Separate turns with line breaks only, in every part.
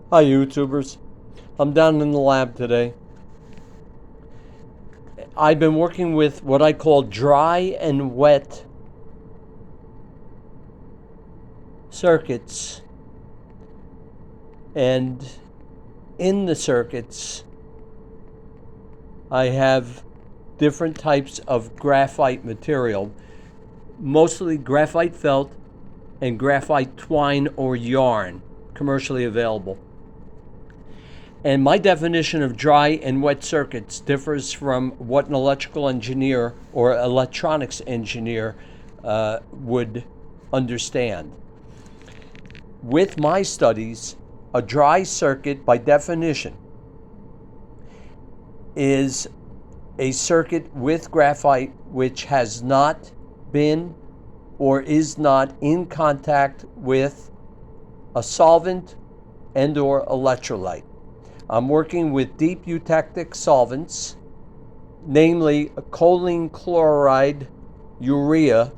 Hi YouTubers, I'm down in the lab today. I've been working with what I call dry and wet circuits, and in the circuits I have different types of graphite material, mostly graphite felt and graphite twine or yarn, commercially available. And my definition of dry and wet circuits differs from what an electrical engineer or electronics engineer would understand. With my studies, a dry circuit, by definition, is a circuit with graphite which has not been or is not in contact with a solvent and or electrolyte. I'm working with deep eutectic solvents, namely choline chloride, urea,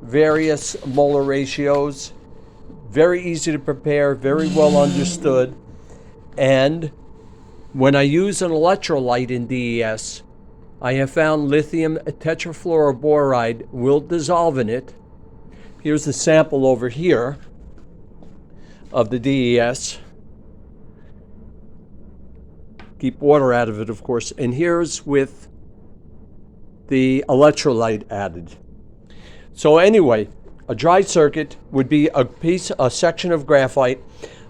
various molar ratios, very easy to prepare, very well understood. And when I use an electrolyte in DES, I have found lithium tetrafluoroboride will dissolve in it. Here's a sample over here of the DES. Keep water out of it, of course. And here's with the electrolyte added. So anyway, a dry circuit would be a section of graphite.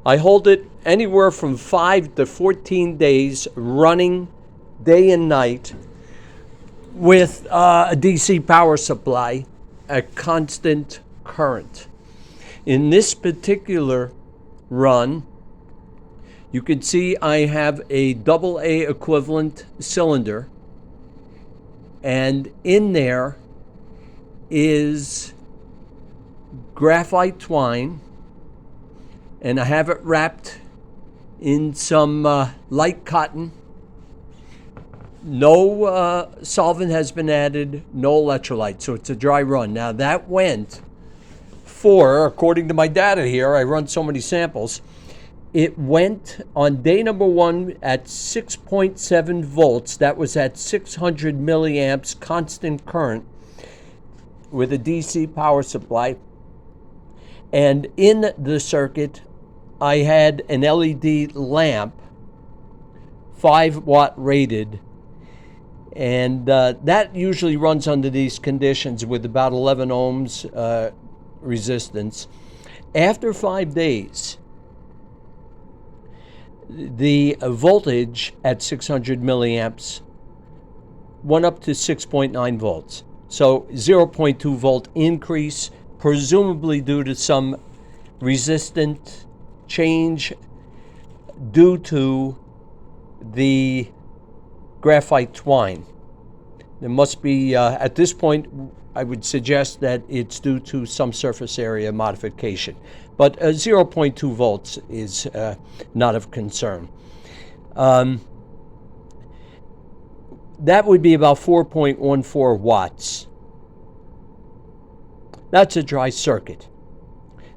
I hold it anywhere from 5 to 14 days running day and night with a DC power supply at constant current. In this particular run, you can see I have a AA equivalent cylinder, and in there is graphite twine, and I have it wrapped in some light cotton. No solvent has been added, no electrolyte, so it's a dry run. Now that went for, according to my data here, I run so many samples, it went on day number 1 at 6.7 volts. That was at 600 milliamps constant current with a DC power supply. And in the circuit, I had an LED lamp, 5-watt rated. And that usually runs under these conditions with about 11 ohms resistance. After 5 days, the voltage at 600 milliamps went up to 6.9 volts. So 0.2 volt increase, presumably due to some resistant change due to the graphite twine. There must be, at this point, I would suggest that it's due to some surface area modification. But 0.2 volts is not of concern. That would be about 4.14 watts. That's a dry circuit.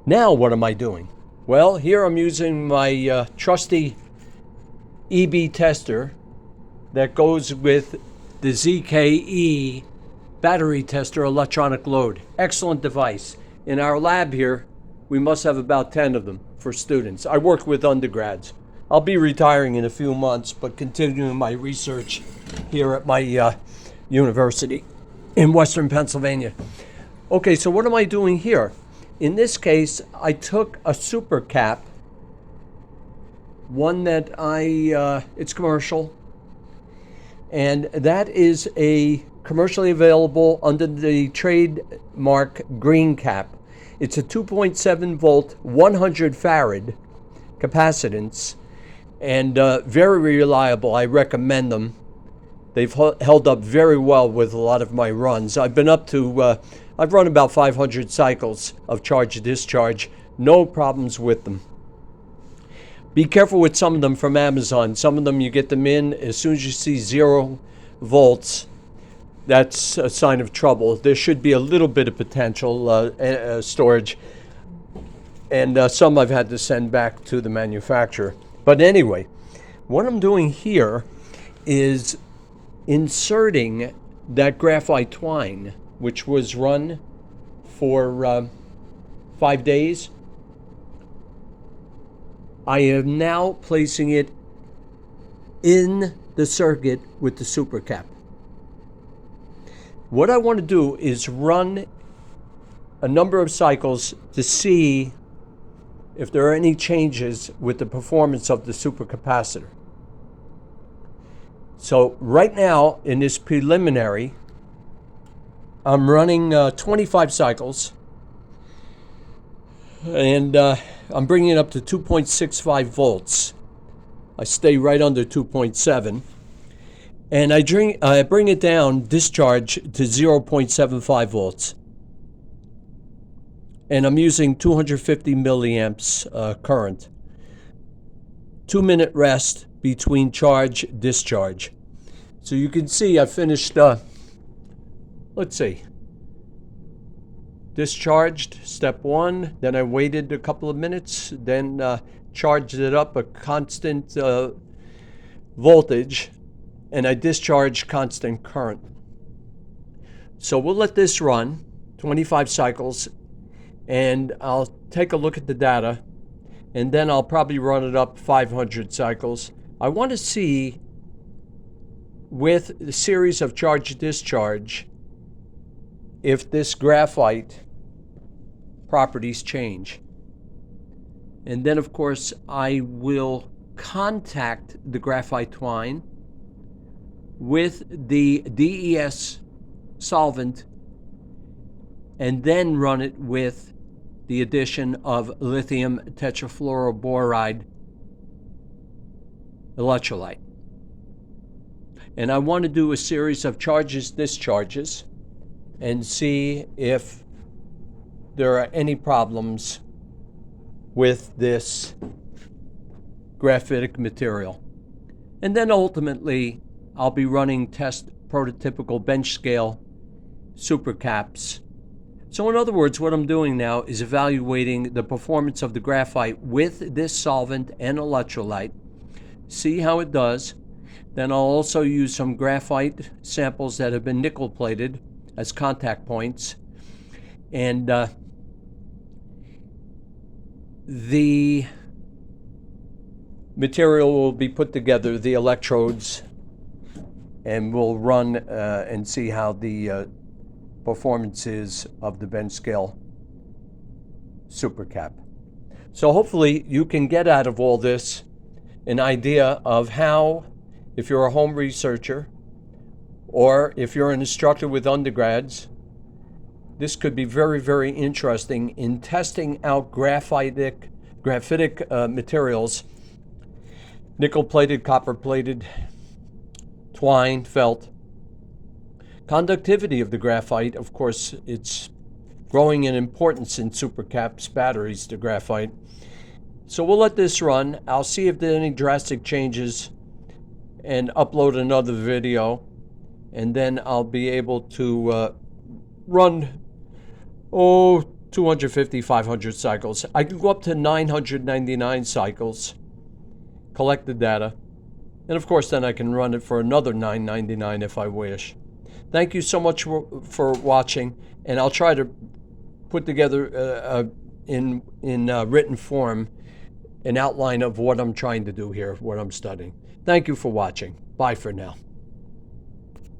Now what am I doing? Well, here I'm using my trusty EB tester that goes with the ZKE battery tester electronic load. Excellent device. In our lab here, we must have about 10 of them for students. I work with undergrads. I'll be retiring in a few months, but continuing my research here at my university in Western Pennsylvania. Okay, so what am I doing here? In this case, I took a Supercap, one that it's commercial, and that is a commercially available under the trademark Green Cap. It's a 2.7 volt, 100 farad capacitance, and very reliable. I recommend them. They've held up very well with a lot of my runs. I've been up to, I've run about 500 cycles of charge-discharge. No problems with them. Be careful with some of them from Amazon. Some of them you get them in, as soon as you see 0 volts, that's a sign of trouble. There should be a little bit of potential storage, and some I've had to send back to the manufacturer. But anyway, what I'm doing here is inserting that graphite twine, which was run for 5 days. I am now placing it in the circuit with the supercap. What I want to do is run a number of cycles to see if there are any changes with the performance of the supercapacitor. So right now in this preliminary, I'm running 25 cycles, and I'm bringing it up to 2.65 volts. I stay right under 2.7, and I bring it down, discharge, to 0.75 volts. And I'm using 250 milliamps current. 2-minute rest between charge, discharge. So you can see I finished, let's see, discharged, step 1, then I waited a couple of minutes, then charged it up a constant voltage, and I discharged constant current. So we'll let this run 25 cycles, and I'll take a look at the data, and then I'll probably run it up 500 cycles. I want to see, with the series of charge-discharge, if this graphite properties change. And then, of course, I will contact the graphite twine with the DES solvent and then run it with the addition of lithium tetrafluoroboride electrolyte. And I want to do a series of charges, discharges, and see if there are any problems with this graphitic material. And then ultimately, I'll be running test prototypical bench scale supercaps. So in other words, what I'm doing now is evaluating the performance of the graphite with this solvent and electrolyte, see how it does. Then I'll also use some graphite samples that have been nickel plated as contact points. And the material will be put together, the electrodes, and we'll run and see how the performance is of the bench scale supercap. So hopefully you can get out of all this an idea of how, if you're a home researcher or if you're an instructor with undergrads, this could be very, very interesting in testing out graphitic materials, nickel-plated, copper-plated, twine, felt. Conductivity of the graphite, of course, it's growing in importance in supercaps, batteries to graphite. So we'll let this run. I'll see if there are any drastic changes and upload another video, and then I'll be able to run 250, 500 cycles. I can go up to 999 cycles, collect the data, and of course then I can run it for another 999 if I wish. Thank you so much for watching, and I'll try to put together in written form an outline of what I'm trying to do here, what I'm studying. Thank you for watching. Bye for now.